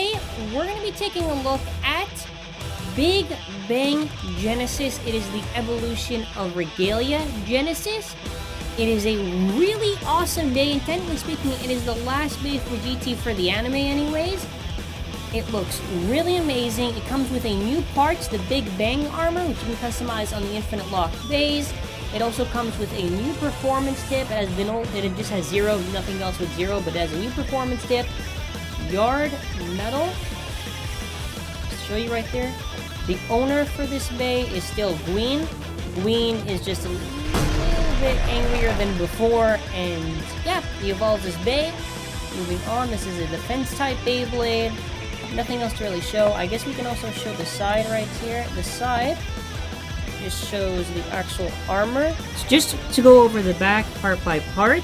today we're going to be taking a look at Big Bang Genesis. It is the evolution of Regalia Genesis. It is a really awesome Bey, and technically speaking, it is the last Bey for GT for the anime anyways. It looks really amazing. It comes with a new parts, the Big Bang Armor, which you can customize on the Infinite Lock Beys. It also comes with a new performance tip, as it just has 0, nothing else with 0, but it has a new performance tip. Yard Metal. I'll show you right there. The owner for this Bey is still Gween. Gween is just a little bit angrier than before, and yeah, he evolves his Bey. Moving on, this is a defense type Beyblade. Nothing else to really show. I guess we can also show the side right here. The side just shows the actual armor. So just to go over the back part by part,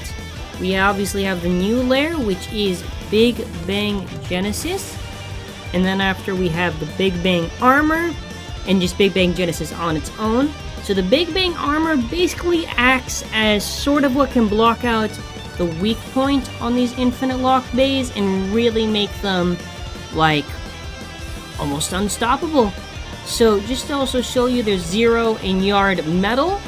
we obviously have the new layer, which is Big Bang Genesis. And then after we have the Big Bang Armor and just Big Bang Genesis on its own. So the Big Bang Armor basically acts as sort of what can block out the weak point on these Infinite Lock Beys and really make them like almost unstoppable. So just to also show you, there's 0 in Yard Metal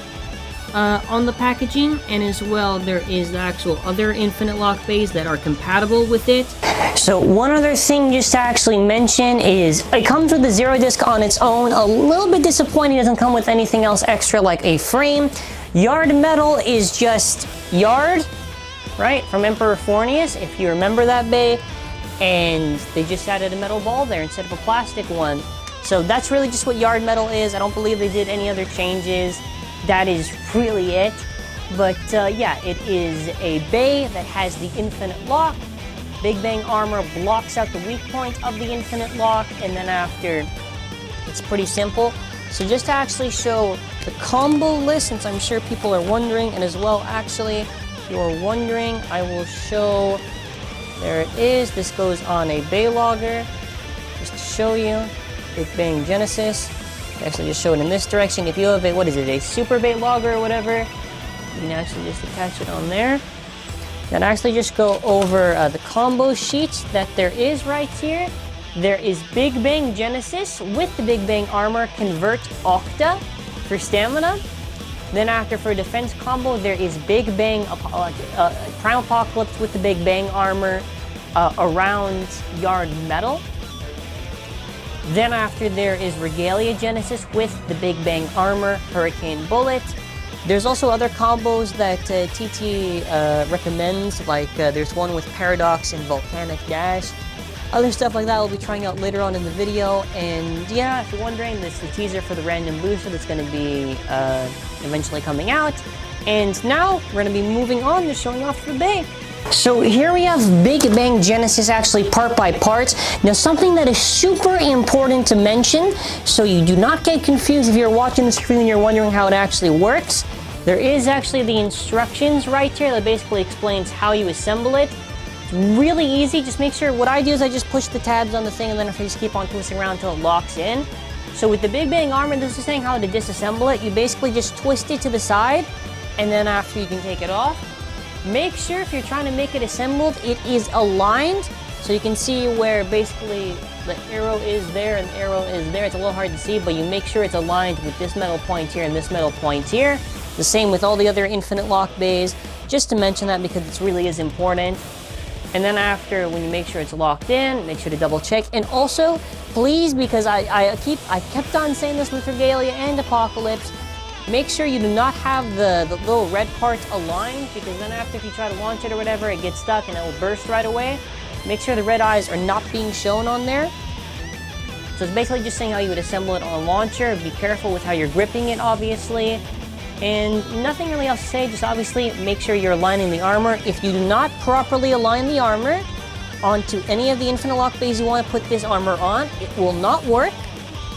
on the packaging, and as well there is the actual other Infinite Lock Beys that are compatible with it. So one other thing just to actually mention is it comes with the 0 disc on its own. A little bit disappointing, it doesn't come with anything else extra like a frame. Yard Metal is just Yard, right, from Emperor Forneus, if you remember that Bey. And they just added a metal ball there instead of a plastic one. So that's really just what Yard Metal is. I don't believe they did any other changes. That is really it. But yeah, it is a Bey that has the Infinite Lock. Big Bang Armor blocks out the weak point of the Infinite Lock, and then after, it's pretty simple. So just to actually show the combo list, since I'm sure people are wondering, and as well, actually, if you're wondering, I will show. There it is. This goes on a Bey logger. Just to show you, Big Bang Genesis. Actually, just show it in this direction. If you have a, what is it, a Super Bey logger or whatever, you can actually just attach it on there. Then actually just go over the combo sheets that there is right here. There is Big Bang Genesis with the Big Bang Armor, Convert Octa for stamina. Then after for defense combo, there is Big Bang Prime Apocalypse with the Big Bang Armor around Yard Metal. Then after there is Regalia Genesis with the Big Bang Armor, Hurricane Bullet. There's also other combos that TT recommends, like there's one with Paradox and Volcanic Dash. Other stuff like that we'll be trying out later on in the video. And yeah, if you're wondering, this is the teaser for the random booster that's going to be eventually coming out. And now we're going to be moving on to showing off the Bey. So here we have Big Bang Genesis actually part by part. Now something that is super important to mention, so you do not get confused if you're watching the screen and you're wondering how it actually works. There is actually the instructions right here that basically explains how you assemble it. It's really easy. Just make sure, what I do is I just push the tabs on the thing, and then if you just keep on twisting around until it locks in. So with the Big Bang Armor, this is saying how to disassemble it. You basically just twist it to the side, and then after you can take it off. Make sure if you're trying to make it assembled, it is aligned. So you can see where basically the arrow is there and the arrow is there. It's a little hard to see, but you make sure it's aligned with this metal point here and this metal point here. The same with all the other Infinite Lock Beys. Just to mention that because it really is important. And then after, when you make sure it's locked in, make sure to double check. And also, please, because I kept on saying this with Regalia and Apocalypse, make sure you do not have the little red parts aligned, because then after, if you try to launch it or whatever, it gets stuck and it will burst right away. Make sure the red eyes are not being shown on there. So it's basically just saying how you would assemble it on a launcher. Be careful with how you're gripping it, obviously. And nothing really else to say, just obviously make sure you're aligning the armor. If you do not properly align the armor onto any of the Infinite Lock Beys you want to put this armor on, it will not work.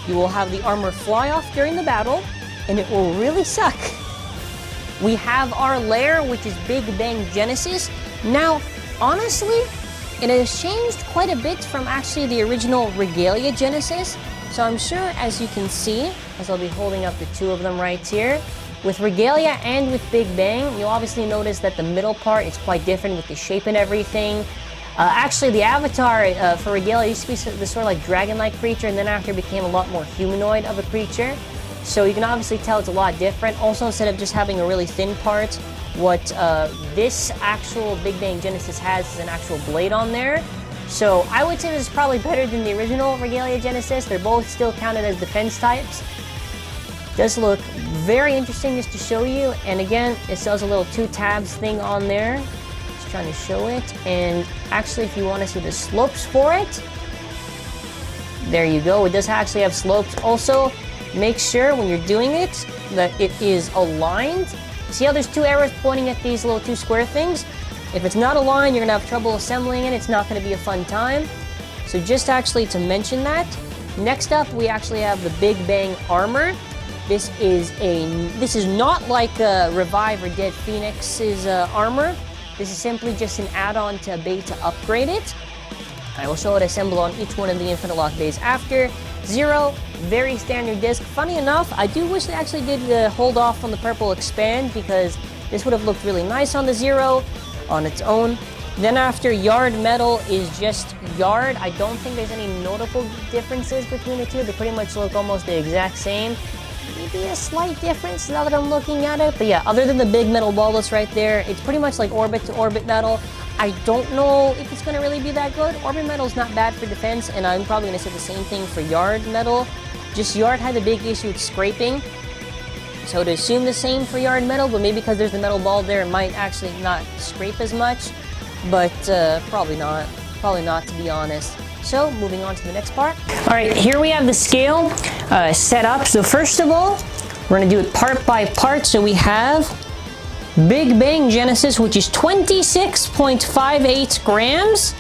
You will have the armor fly off during the battle, and it will really suck. We have our layer, which is Big Bang Genesis. Now, honestly, it has changed quite a bit from actually the original Regalia Genesis. So I'm sure, as you can see, as I'll be holding up the two of them right here, with Regalia and with Big Bang, you'll obviously notice that the middle part is quite different with the shape and everything. Actually, the avatar for Regalia used to be this sort of like dragon-like creature, and then after it became a lot more humanoid of a creature. So you can obviously tell it's a lot different. Also, instead of just having a really thin part, what this actual Big Bang Genesis has is an actual blade on there. So I would say this is probably better than the original Regalia Genesis. They're both still counted as defense types. Does look very interesting just to show you. And again, it still has a little 2 tabs thing on there. Just trying to show it. And actually, if you want to see the slopes for it, there you go. It does actually have slopes. Also, make sure when you're doing it that it is aligned. See how there's 2 arrows pointing at these little 2 square things? If it's not aligned, you're gonna have trouble assembling it. It's not gonna be a fun time. So just actually to mention that. Next up, we actually have the Big Bang Armor. This is not like Revive or Dead Phoenix's armor. This is simply just an add-on to Bey to upgrade it. I will show it assemble on each one of the Infinite Lock Beys after. 0, very standard disc. Funny enough, I do wish they actually did hold off on the purple expand, because this would have looked really nice on the 0 on its own. Then after, Yard Metal is just Yard. I don't think there's any notable differences between the two. They pretty much look almost the exact same. Maybe a slight difference now that I'm looking at it. But yeah, other than the big metal ball that's right there, it's pretty much like Orbit to Orbit Metal. I don't know if it's going to really be that good. Orbit Metal is not bad for defense, and I'm probably going to say the same thing for Yard Metal. Just Yard had a big issue with scraping. So to assume the same for Yard Metal, but maybe because there's the metal ball there, it might actually not scrape as much. But probably not. Probably not, to be honest. So moving on to the next part. All right, here we have the scale set up. So first of all, we're going to do it part by part. So we have Big Bang Genesis, which is 26.58 grams,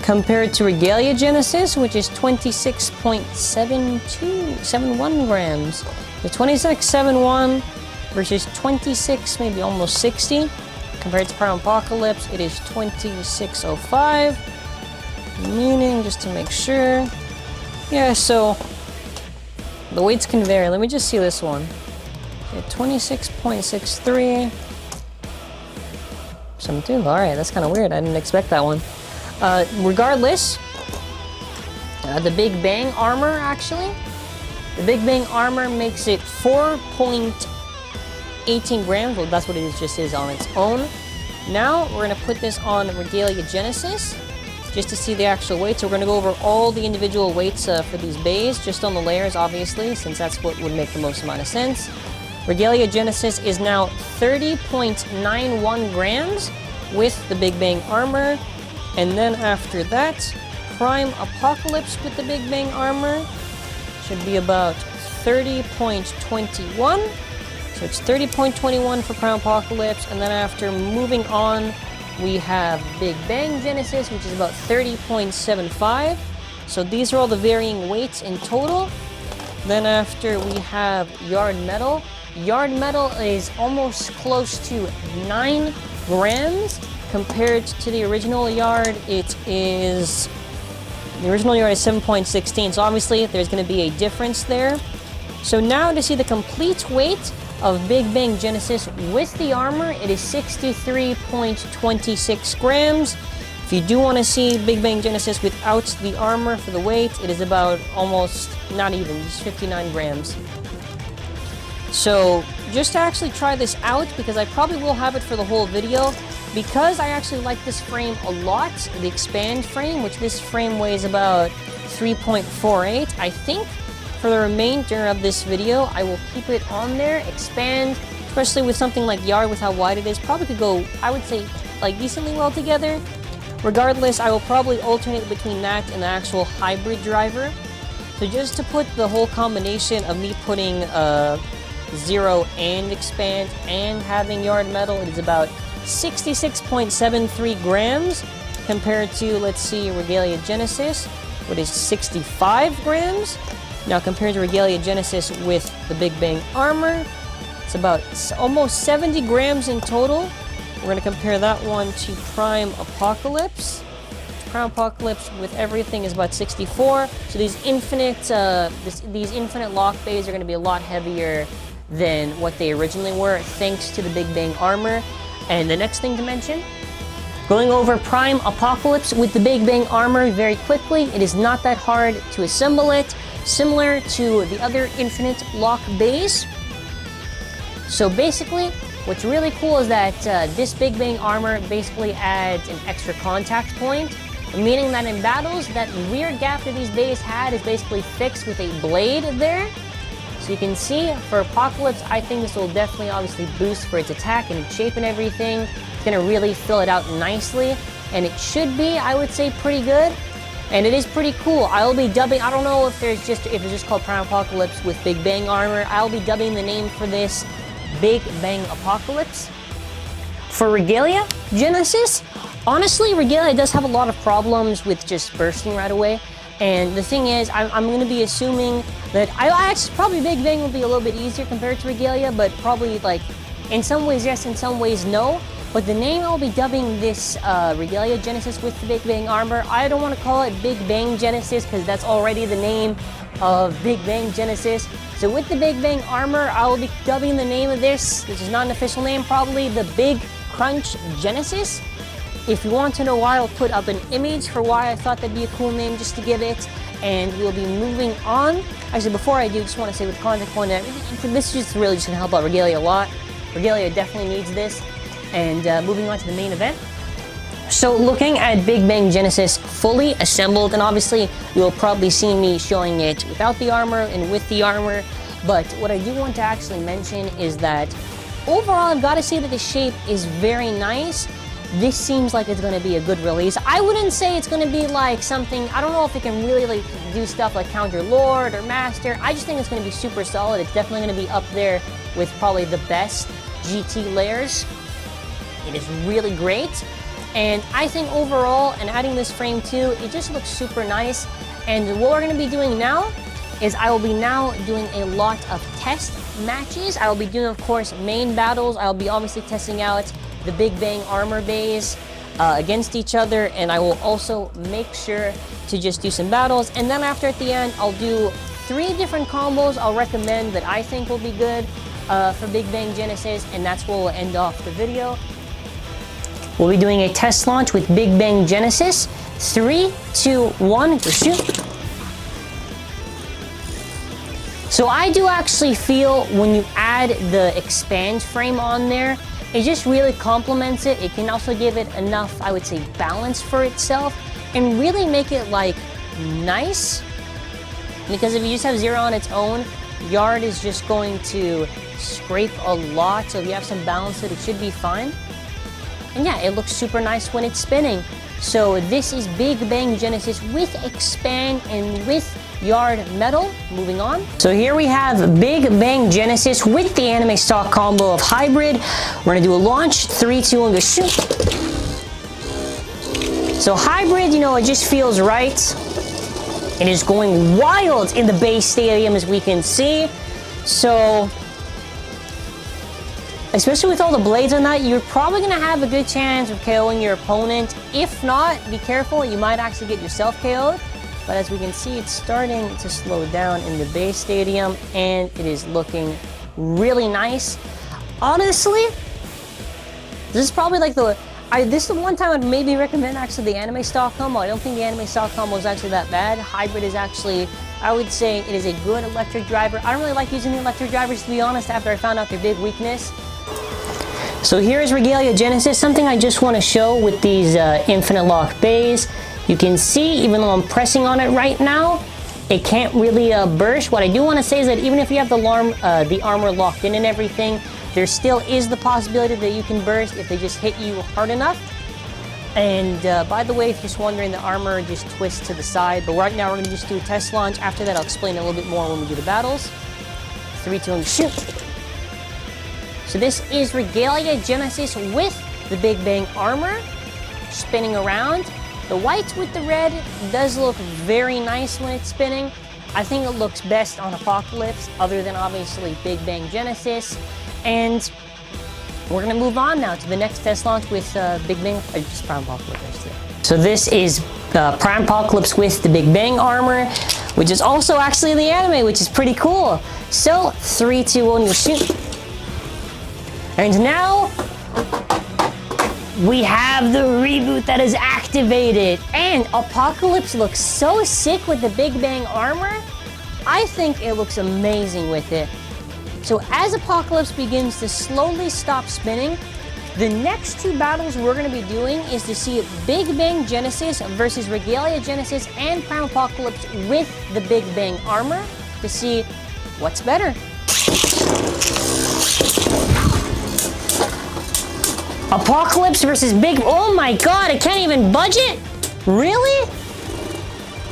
compared to Regalia Genesis, which is 26.71 grams. So 26.71 versus 26, maybe almost 60. Compared to Prime Apocalypse, it is 26.05. Meaning, just to make sure. Yeah, so the weights can vary. Let me just see this one. Okay, 26.63. 72. Alright, that's kind of weird. I didn't expect that one. Regardless, the Big Bang Armor, actually. The Big Bang Armor makes it 4.18 grams. Well, that's what it just is on its own. Now, we're going to put this on Regalia Genesis, just to see the actual weight. So we're going to go over all the individual weights for these bays, just on the layers, obviously, since that's what would make the most amount of sense. Regalia Genesis is now 30.91 grams with the Big Bang Armor. And then after that, Prime Apocalypse with the Big Bang Armor should be about 30.21. So it's 30.21 for Prime Apocalypse. And then after, moving on, we have Big Bang Genesis, which is about 30.75. So these are all the varying weights in total. Then after, we have Yard Metal. Yard Metal is almost close to 9 grams compared to the original Yard. The original Yard is 7.16, so obviously there's going to be a difference there. So now to see the complete weight of Big Bang Genesis with the armor, it is 63.26 grams. If you do want to see Big Bang Genesis without the armor for the weight, it is about almost, not even, just 59 grams. So just to actually try this out, because I probably will have it for the whole video, because I actually like this frame a lot, the expand frame, which this frame weighs about 3.48, I think for the remainder of this video, I will keep it on there, expand, especially with something like Yard with how wide it is, probably could go, I would say, like decently well together. Regardless, I will probably alternate between that and the actual hybrid driver. So just to put the whole combination of me putting 0 and expand and having Yard Metal, it is about 66.73 grams compared to, let's see, Regalia Genesis, which is 65 grams. Now compared to Regalia Genesis with the Big Bang Armor, it's about almost 70 grams in total. We're going to compare that one to Prime Apocalypse. Prime Apocalypse with everything is about 64. So these infinite Lock Beys are going to be a lot heavier than what they originally were, thanks to the Big Bang Armor. And the next thing to mention Going over Prime Apocalypse with the Big Bang Armor very quickly. It is not that hard to assemble it, similar to the other Infinite Lock Beys. So basically, what's really cool is that this Big Bang Armor basically adds an extra contact point, meaning that in battles, that weird gap that these bays had is basically fixed with a blade there. So you can see, for Apocalypse, I think this will definitely obviously boost for its attack and its shape and everything. It's gonna really fill it out nicely, and it should be, I would say, pretty good. And it is pretty cool. I'll be dubbing, I don't know if it's just called Prime Apocalypse with Big Bang Armor. I'll be dubbing the name for this Big Bang Apocalypse. For Regalia Genesis, honestly, Regalia does have a lot of problems with just bursting right away. And the thing is, I'm going to be assuming that probably Big Bang will be a little bit easier compared to Regalia, but probably like in some ways yes, in some ways no. But the name I'll be dubbing this Regalia Genesis with the Big Bang Armor, I don't want to call it Big Bang Genesis because that's already the name of Big Bang Genesis. So with the Big Bang Armor, I will be dubbing the name of this, which is not an official name, probably the Big Crunch Genesis. If you want to know why, I'll put up an image for why I thought that'd be a cool name just to give it. And we'll be moving on. Actually, before I do, just want to say with contact point, this is just really just going to help out Regalia a lot. Regalia definitely needs this. And moving on to the main event. So looking at Big Bang Genesis fully assembled, and obviously you'll probably see me showing it without the armor and with the armor, but what I do want to actually mention is that overall I've got to say that the shape is very nice. This seems like it's going to be a good release. I wouldn't say it's going to be like something, I don't know if it can really like do stuff like Counter Lord or Master. I just think it's going to be super solid. It's definitely going to be up there with probably the best GT layers. It is really great, and I think overall, and adding this frame too, it just looks super nice. And what we're going to be doing now is I will be now doing a lot of test matches. I will be doing, of course, main battles. I will be obviously testing out the Big Bang Armor bays against each other, and I will also make sure to just do some battles. And then after, at the end, I'll do 3 different combos I'll recommend that I think will be good for Big Bang Genesis, and that's where we'll end off the video. We'll be doing a test launch with Big Bang Genesis. 3, 2, 1, go shoot. So I do actually feel when you add the expand frame on there, it just really complements it. It can also give it enough, I would say, balance for itself and really make it like nice. Because if you just have 0 on its own, Yard is just going to scrape a lot. So if you have some balance to it, it should be fine. And yeah, it looks super nice when it's spinning. So this is Big Bang Genesis with expand and with Yard metal. Moving on. So here we have Big Bang Genesis with the anime stock combo of hybrid. We're gonna do a launch. 3, 2, 1, go shoot. So hybrid, you know, it just feels right. It is going wild in the Bey Stadium, as we can see. So especially with all the blades on that, you're probably going to have a good chance of KOing your opponent. If not, be careful, you might actually get yourself KO'd. But as we can see, it's starting to slow down in the Bey Stadium, and it is looking really nice. Honestly, this is probably like this is the one time I'd maybe recommend actually the anime stock combo. I don't think the anime stock combo is actually that bad. Hybrid is actually, I would say, it is a good electric driver. I don't really like using the electric drivers, to be honest, after I found out their big weakness. So here is Regalia Genesis, something I just want to show with these Infinite Lock Beys. You can see, even though I'm pressing on it right now, it can't really burst. What I do want to say is that even if you have the armor locked in and everything, there still is the possibility that you can burst if they just hit you hard enough. And by the way, if you're just wondering, the armor just twists to the side. But right now we're going to just do a test launch. After that, I'll explain a little bit more when we do the battles. 3, 2, 1, shoot. So this is Regalia Genesis with the Big Bang Armor spinning around. The white with the red does look very nice when it's spinning. I think it looks best on Apocalypse, other than obviously Big Bang Genesis. And we're going to move on now to the next test launch with Big Bang, just Prime Apocalypse. So this is Prime Apocalypse with the Big Bang Armor, which is also actually the anime, which is pretty cool. So 3, 2, 1, you shoot. And now, We have the reboot that is activated, and Apocalypse looks so sick with the Big Bang Armor. I think it looks amazing with it. So as Apocalypse begins to slowly stop spinning, the next two battles we're going to be doing is to see Big Bang Genesis versus Regalia Genesis and Prime Apocalypse with the Big Bang Armor to see what's better. Apocalypse versus Big... Oh my god, I can't even budge it? Really?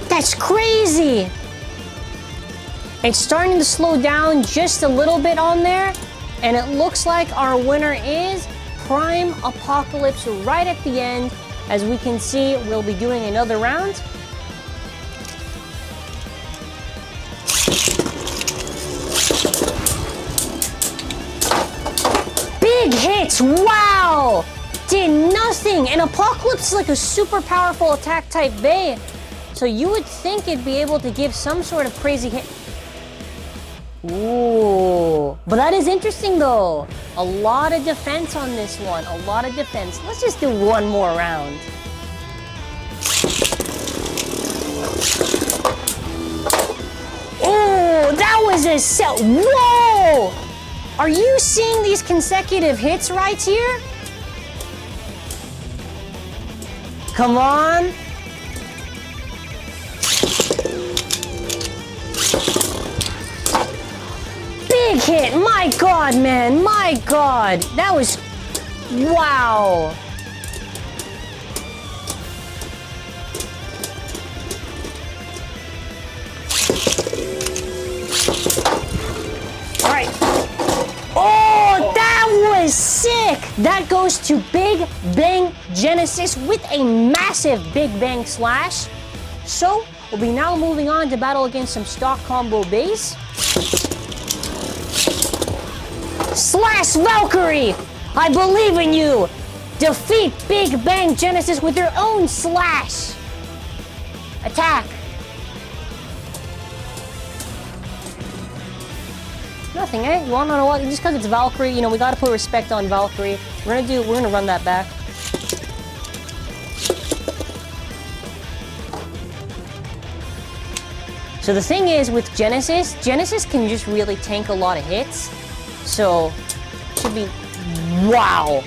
That's crazy. It's starting to slow down just a little bit on there. And it looks like our winner is Prime Apocalypse right at the end. As we can see, we'll be doing another round. Big hits, wow! Did nothing, and Apocalypse is like a super powerful attack type Bey. So you would think it'd be able to give some sort of crazy hit. Ooh, but that is interesting though. A lot of defense on this one, a lot of defense. Let's just do one more round. Oh, that was a set. Whoa! Are you seeing these consecutive hits right here? Come on. Big hit. My god, man. My god. That was... Wow. All right. Oh, that was sick! That goes to Big Bang Genesis with a massive Big Bang Slash. So, we'll be now moving on to battle against some stock combo Beys. Slash Valkyrie! I believe in you! Defeat Big Bang Genesis with their own slash! Attack! Nothing, eh? You wanna know what? Just because it's Valkyrie, you know, we gotta put respect on Valkyrie. We're gonna run that back. So the thing is with Genesis can just really tank a lot of hits. So, should be... Wow!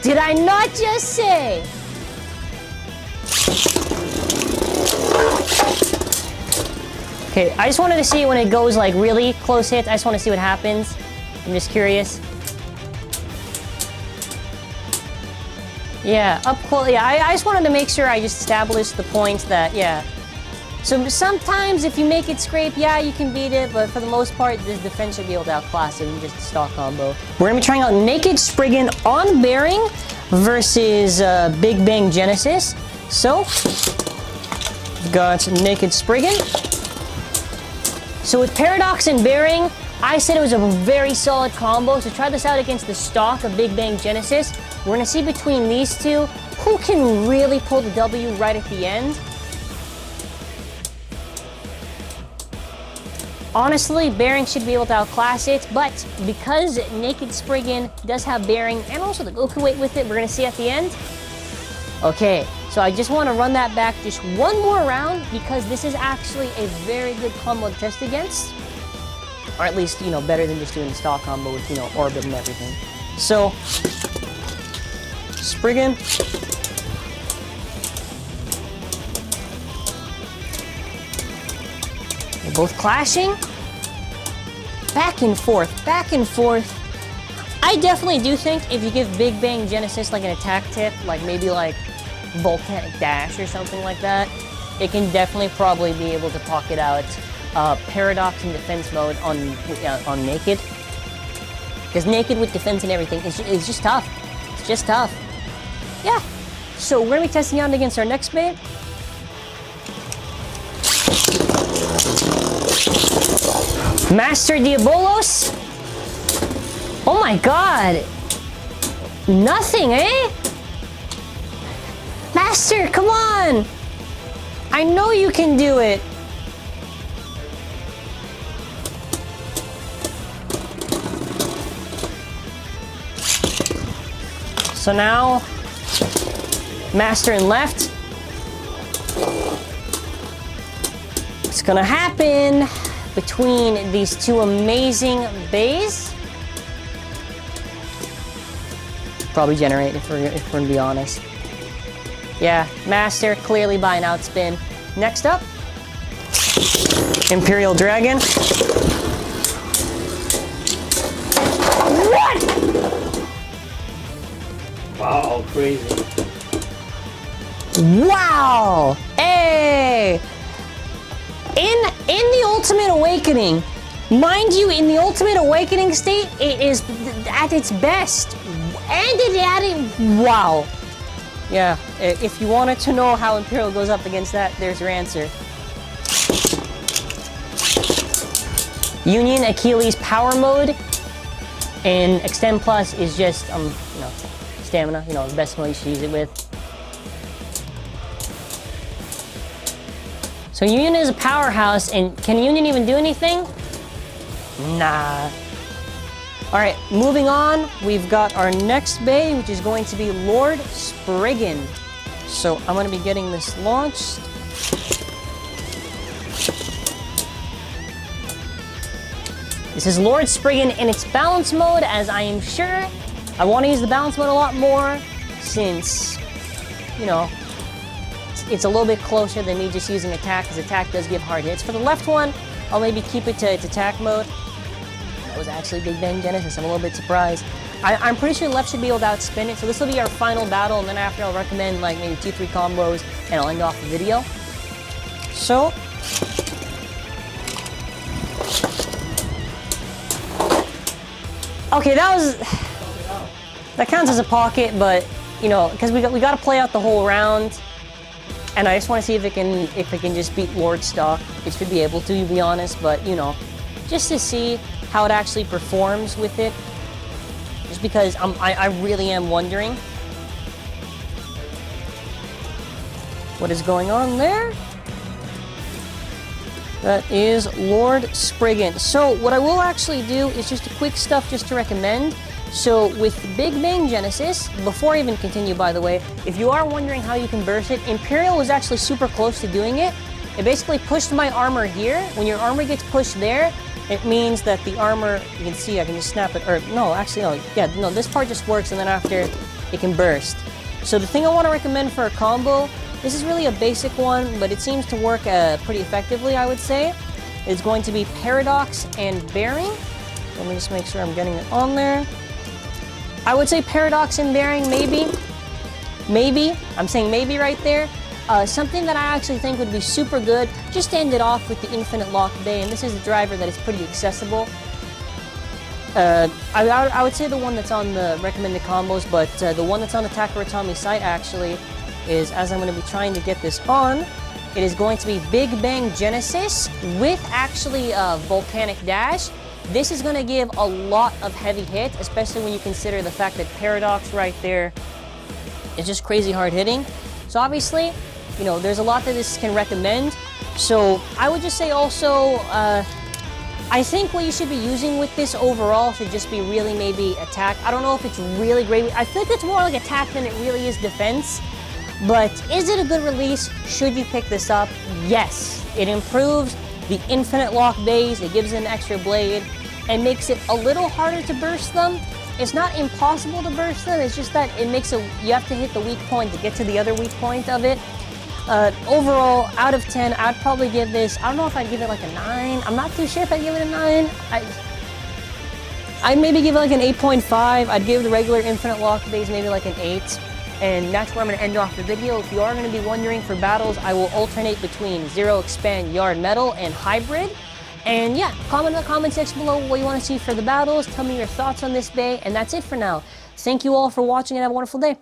Did I not just say? Okay, I just wanted to see when it goes like really close hits. I just want to see what happens. I'm just curious. Yeah, up close. Yeah, I just wanted to make sure I just established the points that, yeah. So sometimes if you make it scrape, yeah, you can beat it, but for the most part, this defense should be able to outclass it in just a stock combo. We're gonna be trying out Naked Spriggan on Bearing versus Big Bang Genesis. So, we've got Naked Spriggan. So with Paradox and Bearing, I said it was a very solid combo, so try this out against the stock of Big Bang Genesis. We're gonna see between these two, who can really pull the W right at the end. Honestly, Bearing should be able to outclass it, but because Naked Spriggan does have Bearing and also the Goku weight with it, we're gonna see at the end. Okay, so I just want to run that back just one more round because this is actually a very good combo to test against. Or at least, you know, better than just doing the stock combo with, you know, Orbit and everything. So, Spriggan. They're both clashing. Back and forth, back and forth. I definitely do think if you give Big Bang Genesis like an attack tip, like maybe like Volcanic Dash or something like that, it can definitely probably be able to pocket out Paradox in defense mode on Naked. Because Naked with defense and everything is just tough. It's just tough. Yeah. So we're gonna be testing out against our next Bey. Master Diabolos. Oh my god. Nothing, eh? Master, come on. I know you can do it. So now Master and left. What's gonna happen between these two amazing beys? Probably generate if we're gonna be honest. Yeah, Master clearly by an outspin. Next up, Imperial Dragon. What? Wow, crazy. Wow! Hey! In the Ultimate Awakening, mind you, in the Ultimate Awakening state, it is at its best. And it added, wow. Yeah, if you wanted to know how Imperial goes up against that, there's your answer. Union Achilles Power Mode, and Extend Plus is just, you know, stamina, you know, the best mode you should use it with. So Union is a powerhouse, and can Union even do anything? Nah. All right, moving on, we've got our next Bey, which is going to be Lord Spriggan. So I'm gonna be getting this launched. This is Lord Spriggan in its balance mode, as I am sure I wanna use the balance mode a lot more, since, you know, it's a little bit closer than me just using attack, because attack does give hard hits. For the left one, I'll maybe keep it to its attack mode. That was actually Big Bang Genesis. I'm a little bit surprised. I'm pretty sure left should be able to outspin it, so this will be our final battle, and then after I'll recommend like maybe 2-3 combos, and I'll end off the video. So, okay, that counts as a pocket, but you know, because we got to play out the whole round. And I just want to see if it can just beat Lord stock. It should be able to be honest, but you know, just to see how it actually performs with it. Just because I really am wondering what is going on there. That is Lord Spriggan. So what I will actually do is just a quick stuff just to recommend. So with Big Bang Genesis, before I even continue by the way, if you are wondering how you can burst it, Imperial was actually super close to doing it. It basically pushed my armor here. When your armor gets pushed there, it means that the armor, you can see I can just snap it, or no, actually no, yeah, no, this part just works and then after it can burst. So the thing I want to recommend for a combo, this is really a basic one, but it seems to work pretty effectively, I would say. It's going to be Paradox and Bearing. Let me just make sure I'm getting it on there. I would say Paradox and Bearing, maybe. Maybe. I'm saying maybe right there. Something that I actually think would be super good, just to end it off with the Infinite Lock Bey, and this is a driver that is pretty accessible. I would say the one that's on the recommended combos, but the one that's on the Takaratomi site actually is, as I'm going to be trying to get this on, it is going to be Big Bang Genesis with actually Volcanic Dash. This is going to give a lot of heavy hit, especially when you consider the fact that Paradox right there is just crazy hard hitting. So obviously, you know, there's a lot that this can recommend. So I would just say also, I think what you should be using with this overall should just be really maybe attack. I don't know if it's really great. I think it's more like attack than it really is defense. But is it a good release? Should you pick this up? Yes. It improves the Infinite Lock Beys, it gives it an extra blade, and makes it a little harder to burst them. It's not impossible to burst them, it's just that it makes it, you have to hit the weak point to get to the other weak point of it. Overall, out of 10, I'd probably give this, I don't know if I'd give it like a 9. I'm not too sure if I'd give it a 9. I'd maybe give it like an 8.5. I'd give the regular Infinite Lock Beys maybe like an 8. And that's where I'm going to end off the video. If you are going to be wondering for battles, I will alternate between Zero Expand Yard Metal and Hybrid. And yeah, comment in the comment section below what you want to see for the battles. Tell me your thoughts on this Bey. And that's it for now. Thank you all for watching and have a wonderful day.